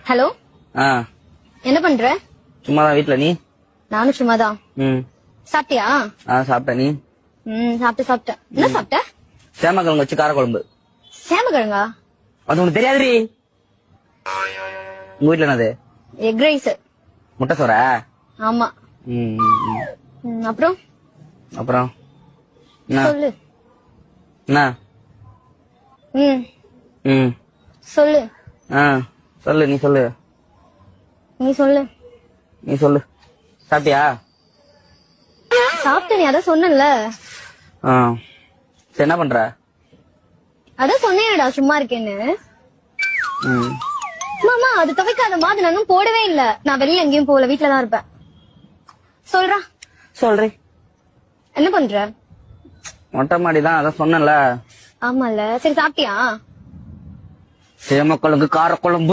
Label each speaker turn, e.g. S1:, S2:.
S1: Hello. என்ன பண்ற?
S2: சும்மாதான் வீட்ல. நீ?
S1: நானும் சும்மாதான். சாப்பிட்டியா?
S2: சாப்பிட்டேன். நீ?
S1: சாப்பிட்டேன். என்ன சாப்பிட்ட?
S2: சேமக்கிழங்கு வச்சு காரக்குழம்பு.
S1: சேமக்கிழங்கா?
S2: அது உனக்கு தெரியாதுரி. உங்க வீட்ல என்னது?
S1: Egg rice.
S2: முட்டை சோறா?
S1: ஆமா. அப்புறம்
S2: அப்புறம்
S1: சொல்லு.
S2: என்ன?
S1: சொல்லு.
S2: சொல்லு. நீ சொல்லு.
S1: நீ சொல்லு.
S2: நீ சொல்லு. சாப்பிட்டியா?
S1: சாப்பிட்ட. நீ அதான் சொன்னல.
S2: சரி, என்ன பண்ற?
S1: அதான் சொன்னேடா சும்மா இருக்கேன்னு. மாமா அது துவைக்காதமா, அது நானும் போடவே இல்ல. நான் வெளியில எங்கேயும் போகல, வீட்டுலதான் இருப்பேன். சொல்றா.
S2: சொல்றேன்.
S1: என்ன பண்ற?
S2: மொட்டை மாடிதான், அதான் சொன்னல.
S1: ஆமால. சரி சாப்பிட்டியா?
S2: சேமக்கிழங்கு காரக்குழம்பு.